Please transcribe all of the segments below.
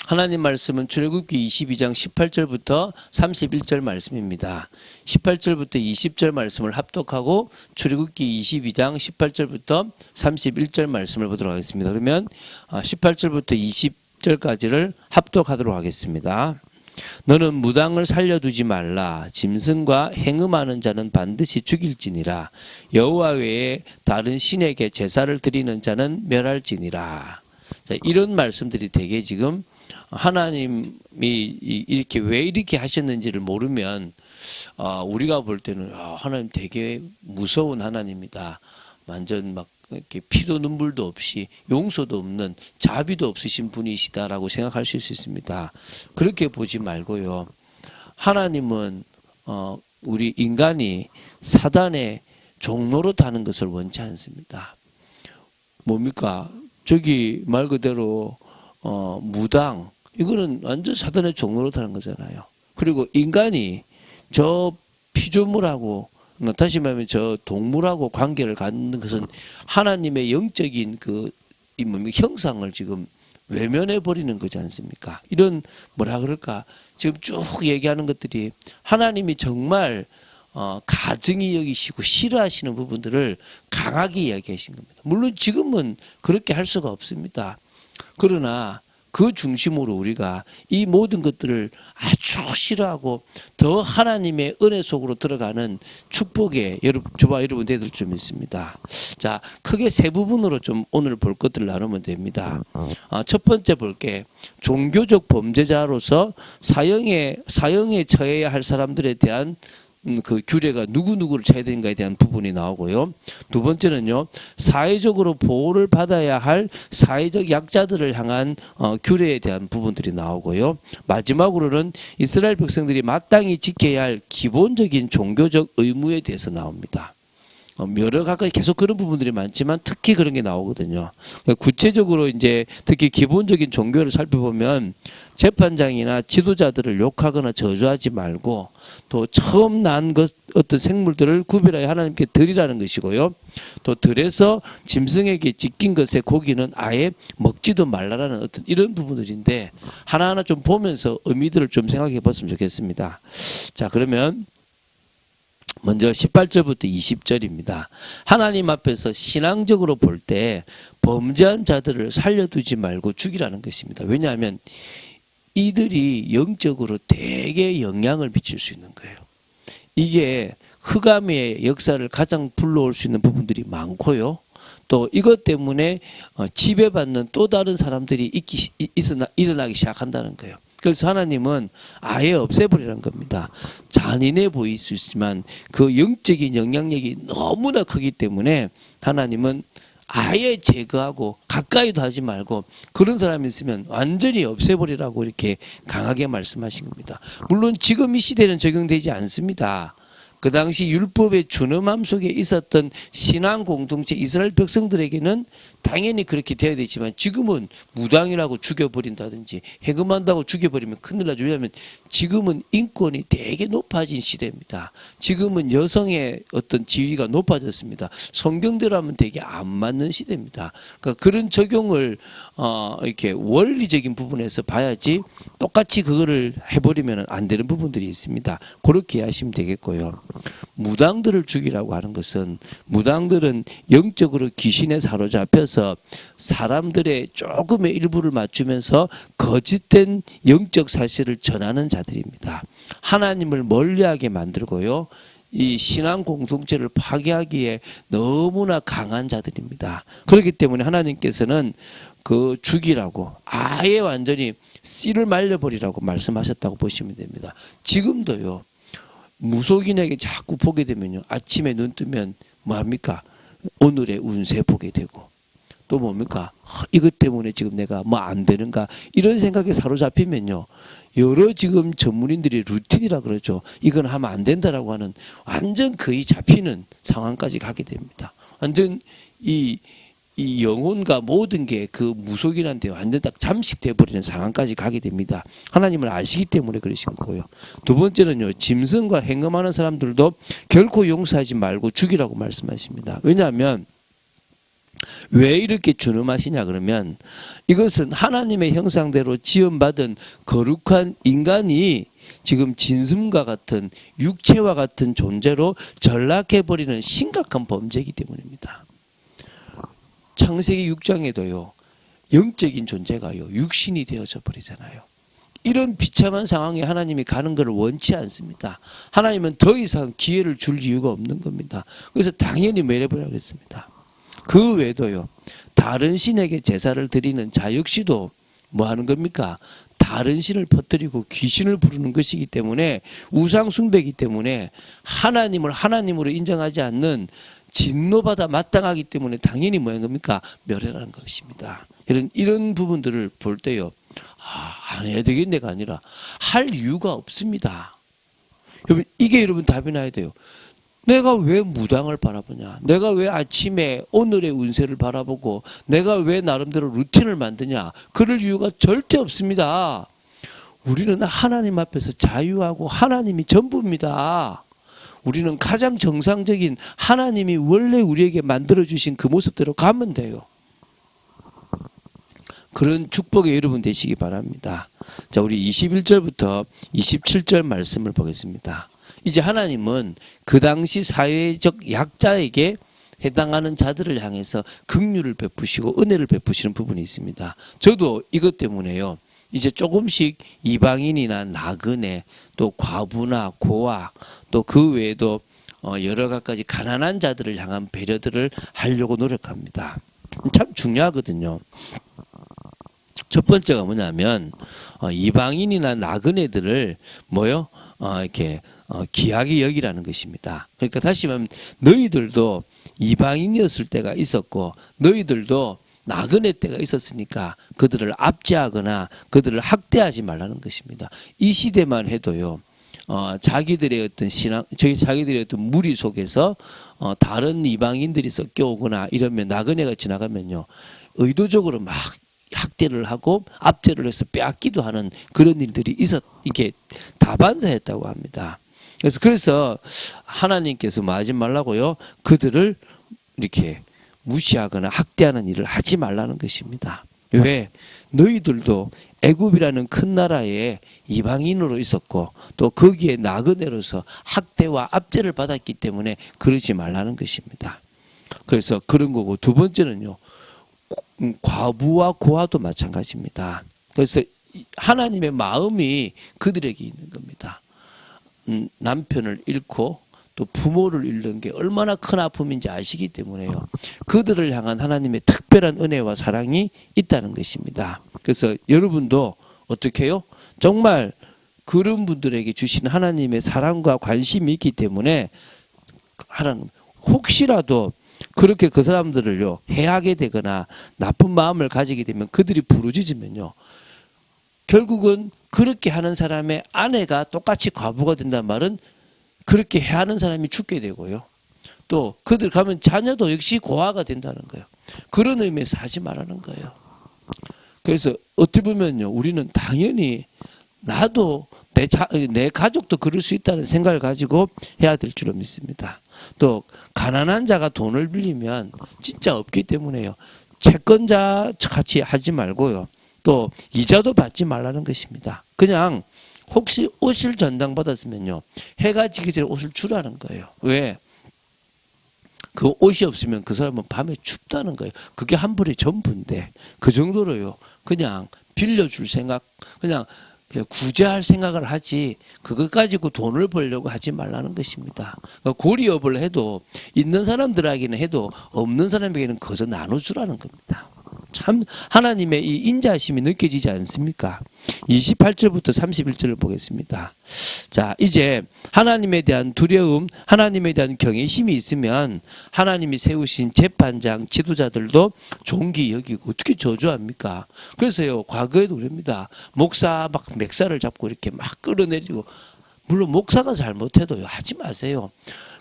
하나님 말씀은 출애굽기 22장 18절부터 31절 말씀입니다. 18절부터 20절 말씀을 합독하고 출애굽기 22장 18절부터 31절 말씀을 보도록 하겠습니다. 그러면 18절부터 20절까지를 합독하도록 하겠습니다. 너는 무당을 살려두지 말라. 짐승과 행음하는 자는 반드시 죽일지니라. 여호와 외에 다른 신에게 제사를 드리는 자는 멸할지니라. 자, 이런 말씀들이 되게 지금 하나님이 이렇게 왜 이렇게 하셨는지를 모르면 우리가 볼 때는 하나님 되게 무서운 하나님이다. 완전 막 이렇게 피도 눈물도 없이 용서도 없는 자비도 없으신 분이시다라고 생각하실 수 있습니다. 그렇게 보지 말고요. 하나님은 우리 인간이 사단의 종노릇 하는 것을 원치 않습니다. 뭡니까? 저기 말 그대로 무당, 이거는 완전 사단의 종노릇 하는 거잖아요. 그리고 인간이 저 피조물하고, 다시 말하면 저 동물하고 관계를 갖는 것은 하나님의 영적인 형상을 지금 외면해 버리는 거지 않습니까? 이런 뭐라 그럴까? 지금 쭉 얘기하는 것들이 하나님이 정말 가증히 여기시고 싫어하시는 부분들을 강하게 이야기하신 겁니다. 물론 지금은 그렇게 할 수가 없습니다. 그러나 그 중심으로 우리가 이 모든 것들을 아주 싫어하고 더 하나님의 은혜 속으로 들어가는 축복의 저와 여러분들 좀 있습니다. 자, 크게 세 부분으로 좀 오늘 볼 것들을 나누면 됩니다. 첫 번째 볼게, 종교적 범죄자로서 사형에 처해야 할 사람들에 대한 그 규례가 누구누구를 쳐야 되는가에 대한 부분이 나오고요. 두 번째는요, 사회적으로 보호를 받아야 할 사회적 약자들을 향한 규례에 대한 부분들이 나오고요. 마지막으로는 이스라엘 백성들이 마땅히 지켜야 할 기본적인 종교적 의무에 대해서 나옵니다. 여러 가지 계속 그런 부분들이 많지만 특히 그런 게 나오거든요. 구체적으로 이제 특히 기본적인 종교를 살펴보면 재판장이나 지도자들을 욕하거나 저주하지 말고, 또 처음 난 어떤 생물들을 구별하여 하나님께 드리라는 것이고요. 또 들에서 짐승에게 찢긴 것의 고기는 아예 먹지도 말라라는 어떤 이런 부분들인데, 하나하나 좀 보면서 의미들을 좀 생각해 봤으면 좋겠습니다. 자, 그러면 먼저 18절부터 20절입니다. 하나님 앞에서 신앙적으로 볼 때 범죄한 자들을 살려두지 말고 죽이라는 것입니다. 왜냐하면 이들이 영적으로 되게 영향을 미칠 수 있는 거예요. 이게 흑암의 역사를 가장 불러올 수 있는 부분들이 많고요. 또 이것 때문에 지배받는 또 다른 사람들이 일어나기 시작한다는 거예요. 그래서 하나님은 아예 없애버리라는 겁니다. 잔인해 보일 수 있지만 그 영적인 영향력이 너무나 크기 때문에 하나님은 아예 제거하고 가까이도 하지 말고 그런 사람이 있으면 완전히 없애버리라고 이렇게 강하게 말씀하신 겁니다. 물론 지금 이 시대는 적용되지 않습니다. 그 당시 율법의 준엄함 속에 있었던 신앙 공동체 이스라엘 백성들에게는 당연히 그렇게 되어야 되지만, 지금은 무당이라고 죽여버린다든지 해금한다고 죽여버리면 큰일 나죠. 왜냐하면 지금은 인권이 되게 높아진 시대입니다. 지금은 여성의 어떤 지위가 높아졌습니다. 성경대로 하면 되게 안 맞는 시대입니다. 그러니까 그런 적용을 이렇게 원리적인 부분에서 봐야지 똑같이 그거를 해버리면 안 되는 부분들이 있습니다. 그렇게 하시면 되겠고요. 무당들을 죽이라고 하는 것은, 무당들은 영적으로 귀신에 사로잡혀서 사람들의 조금의 일부를 맞추면서 거짓된 영적 사실을 전하는 자들입니다. 하나님을 멀리하게 만들고요, 이 신앙 공동체를 파괴하기에 너무나 강한 자들입니다. 그렇기 때문에 하나님께서는 그 죽이라고, 아예 완전히 씨를 말려버리라고 말씀하셨다고 보시면 됩니다. 지금도요, 무속인에게 자꾸 보게 되면요, 아침에 눈 뜨면 뭐합니까? 오늘의 운세 보게 되고, 또 뭡니까? 이것 때문에 지금 내가 뭐 안 되는가? 이런 생각에 사로잡히면요, 여러 지금 전문인들이 루틴이라 그러죠. 이건 하면 안 된다라고 하는 완전 거의 잡히는 상황까지 가게 됩니다. 완전 이 영혼과 모든 게 그 무속인한테 완전 딱 잠식돼 버리는 상황까지 가게 됩니다. 하나님을 아시기 때문에 그러신 거고요. 두 번째는요, 짐승과 행음하는 사람들도 결코 용서하지 말고 죽이라고 말씀하십니다. 왜냐하면 왜 이렇게 준엄하시냐 그러면 이것은 하나님의 형상대로 지음받은 거룩한 인간이 지금 진슴과 같은 육체와 같은 존재로 전락해버리는 심각한 범죄이기 때문입니다. 창세기 6장에도요. 영적인 존재가요. 육신이 되어져 버리잖아요. 이런 비참한 상황에 하나님이 가는 것을 원치 않습니다. 하나님은 더 이상 기회를 줄 이유가 없는 겁니다. 그래서 당연히 멸해버리라고 했습니다. 그 외에도요. 다른 신에게 제사를 드리는 자 역시도 뭐 하는 겁니까? 다른 신을 퍼뜨리고 귀신을 부르는 것이기 때문에 우상 숭배이기 때문에 하나님을 하나님으로 인정하지 않는 진노받아 마땅하기 때문에 당연히 뭐한 겁니까? 멸해라는 것입니다. 이런 부분들을 볼 때요. 안 해야 되겠네가 아니라 할 이유가 없습니다. 여러분 이게 여러분 답이 나야 돼요. 내가 왜 무당을 바라보냐? 내가 왜 아침에 오늘의 운세를 바라보고 내가 왜 나름대로 루틴을 만드냐? 그럴 이유가 절대 없습니다. 우리는 하나님 앞에서 자유하고 하나님이 전부입니다. 우리는 가장 정상적인 하나님이 원래 우리에게 만들어주신 그 모습대로 가면 돼요. 그런 축복의 여러분 되시기 바랍니다. 자, 우리 21절부터 27절 말씀을 보겠습니다. 이제 하나님은 그 당시 사회적 약자에게 해당하는 자들을 향해서 긍휼을 베푸시고 은혜를 베푸시는 부분이 있습니다. 저도 이것 때문에요. 이제 조금씩 이방인이나 나그네 또 과부나 고아 또 그 외에도 여러 가지 가난한 자들을 향한 배려들을 하려고 노력합니다. 참 중요하거든요. 첫 번째가 뭐냐면 이방인이나 나그네들을 이렇게 귀하게 여기라는 것입니다. 그러니까 다시 말하면 너희들도 이방인이었을 때가 있었고 너희들도 나그네 때가 있었으니까 그들을 압제하거나 그들을 학대하지 말라는 것입니다. 이 시대만 해도요. 자기들의 어떤 자기들의 어떤 무리 속에서 다른 이방인들이 섞여오거나 이러면 나그네가 지나가면요. 의도적으로 막 학대를 하고 압제를 해서 빼앗기도 하는 그런 일들이 이게 다반사였다고 합니다. 그래서 하나님께서 뭐 하지 말라고요? 그들을 이렇게 무시하거나 학대하는 일을 하지 말라는 것입니다. 왜? 너희들도 애굽이라는 큰 나라에 이방인으로 있었고 또 거기에 나그네로서 학대와 압제를 받았기 때문에 그러지 말라는 것입니다. 그래서 그런 거고 두 번째는요. 과부와 고아도 마찬가지입니다. 그래서 하나님의 마음이 그들에게 있는 겁니다. 남편을 잃고 또 부모를 잃는 게 얼마나 큰 아픔인지 아시기 때문에요. 그들을 향한 하나님의 특별한 은혜와 사랑이 있다는 것입니다. 그래서 여러분도 어떻게 해요? 정말 그런 분들에게 주신 하나님의 사랑과 관심이 있기 때문에 하나님 혹시라도 그렇게 그 사람들을요 해하게 되거나 나쁜 마음을 가지게 되면 그들이 부르짖으면요 결국은 그렇게 하는 사람의 아내가 똑같이 과부가 된다는 말은 그렇게 해하는 사람이 죽게 되고요 또 그들 가면 자녀도 역시 고아가 된다는 거예요. 그런 의미에서 하지 말라는 거예요. 그래서 어떻게 보면요 우리는 당연히 나도 내 가족도 그럴 수 있다는 생각을 가지고 해야 될 줄로 믿습니다. 또 가난한 자가 돈을 빌리면 진짜 없기 때문에요. 채권자 같이 하지 말고요. 또 이자도 받지 말라는 것입니다. 그냥 혹시 옷을 전당받았으면요. 해가 지기 전에 옷을 주라는 거예요. 왜? 그 옷이 없으면 그 사람은 밤에 춥다는 거예요. 그게 한 벌의 전부인데 그 정도로요. 그냥 빌려줄 생각 그냥 구제할 생각을 하지 그것 가지고 돈을 벌려고 하지 말라는 것입니다. 고리업을 해도 있는 사람들에게는 해도 없는 사람에게는 거저 나눠주라는 겁니다. 참 하나님의 이 인자하심이 느껴지지 않습니까? 28절부터 31절을 보겠습니다. 자, 이제 하나님에 대한 두려움, 하나님에 대한 경외심이 있으면 하나님이 세우신 재판장, 지도자들도 존귀 여기고 어떻게 저주합니까? 그래서요, 과거에도 그럽니다. 목사 막 맥살을 잡고 이렇게 막 끌어내리고 물론 목사가 잘못해도요, 하지 마세요.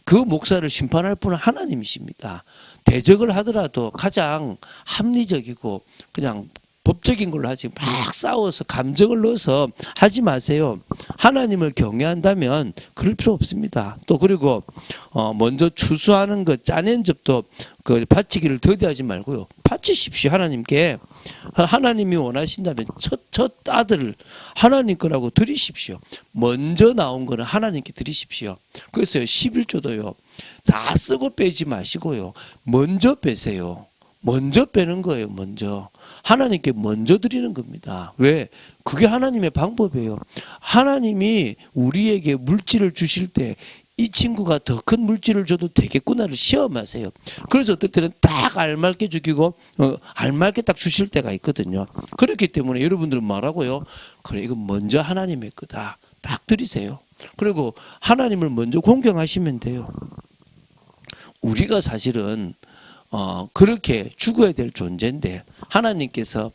그 목사를 심판할 분은 하나님이십니다. 대적을 하더라도 가장 합리적이고 그냥 법적인 걸로 하지 막 싸워서 감정을 넣어서 하지 마세요. 하나님을 경외한다면 그럴 필요 없습니다. 또 그리고 먼저 추수하는 것 짜낸 접도 그 바치기를 더디하지 말고요. 바치십시오. 하나님께. 하나님이 원하신다면 첫 아들을 하나님 거라고 드리십시오. 먼저 나온 거는 하나님께 드리십시오. 그래서 11조도요. 다 쓰고 빼지 마시고요. 먼저 빼세요. 먼저 빼는 거예요. 먼저. 하나님께 먼저 드리는 겁니다. 왜? 그게 하나님의 방법이에요. 하나님이 우리에게 물질을 주실 때 이 친구가 더 큰 물질을 줘도 되겠구나를 시험하세요. 그래서 어떨 때는 딱 알맞게 주기고 알맞게 딱 주실 때가 있거든요. 그렇기 때문에 여러분들은 뭐라고요? 그래, 이건 먼저 하나님의 거다. 딱 드리세요. 그리고 하나님을 먼저 공경하시면 돼요. 우리가 사실은 그렇게 죽어야 될 존재인데 하나님께서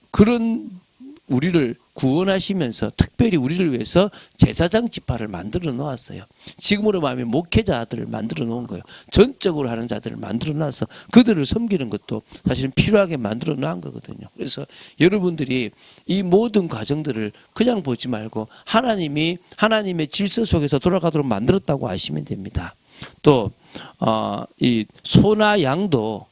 그런 우리를 구원하시면서 특별히 우리를 위해서 제사장 지파를 만들어 놓았어요. 지금으로 말하면 목회자들을 만들어 놓은 거예요. 전적으로 하는 자들을 만들어 놔서 그들을 섬기는 것도 사실은 필요하게 만들어 놓은 거거든요. 그래서 여러분들이 이 모든 과정들을 그냥 보지 말고 하나님의 질서 속에서 돌아가도록 만들었다고 아시면 됩니다. 또 이 소나 양도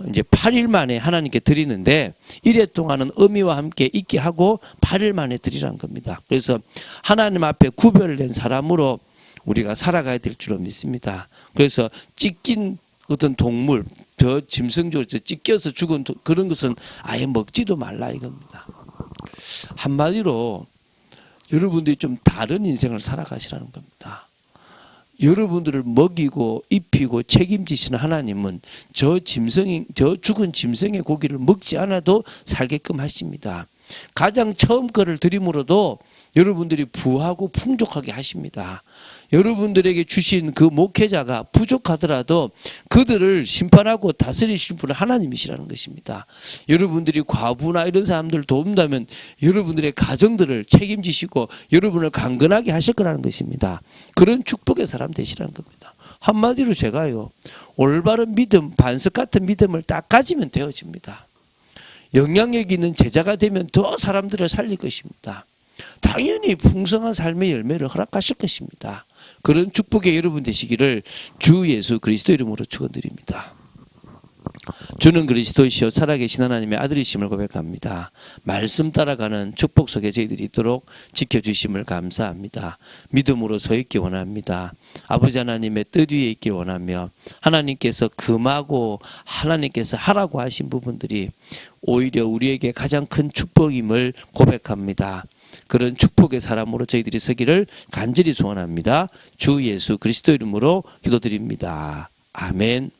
이제 8일 만에 하나님께 드리는데 1회 동안은 어미와 함께 있게 하고 8일 만에 드리라는 겁니다. 그래서 하나님 앞에 구별된 사람으로 우리가 살아가야 될 줄로 믿습니다. 그래서 찢긴 어떤 동물, 짐승조 찢겨서 죽은 그런 것은 아예 먹지도 말라 이겁니다. 한마디로 여러분들이 좀 다른 인생을 살아가시라는 겁니다. 여러분들을 먹이고 입히고 책임지시는 하나님은 저 죽은 짐승의 고기를 먹지 않아도 살게끔 하십니다. 가장 처음 거를 드림으로도 여러분들이 부하고 풍족하게 하십니다. 여러분들에게 주신 그 목회자가 부족하더라도 그들을 심판하고 다스리실 분은 하나님이시라는 것입니다. 여러분들이 과부나 이런 사람들을 돕는다면 여러분들의 가정들을 책임지시고 여러분을 강건하게 하실 거라는 것입니다. 그런 축복의 사람 되시라는 겁니다. 한마디로 제가요, 올바른 믿음, 반석 같은 믿음을 딱 가지면 되어집니다. 영향력 있는 제자가 되면 더 사람들을 살릴 것입니다. 당연히 풍성한 삶의 열매를 허락하실 것입니다. 그런 축복의 여러분 되시기를 주 예수 그리스도 이름으로 축원드립니다. 주는 그리스도이시요 살아계신 하나님의 아들이심을 고백합니다. 말씀 따라가는 축복 속에 저희들이 있도록 지켜주심을 감사합니다. 믿음으로 서 있기 원합니다. 아버지 하나님의 뜻 위에 있길 원하며 하나님께서 금하고 하나님께서 하라고 하신 부분들이 오히려 우리에게 가장 큰 축복임을 고백합니다. 그런 축복의 사람으로 저희들이 서기를 간절히 소원합니다. 주 예수 그리스도 이름으로 기도드립니다. 아멘.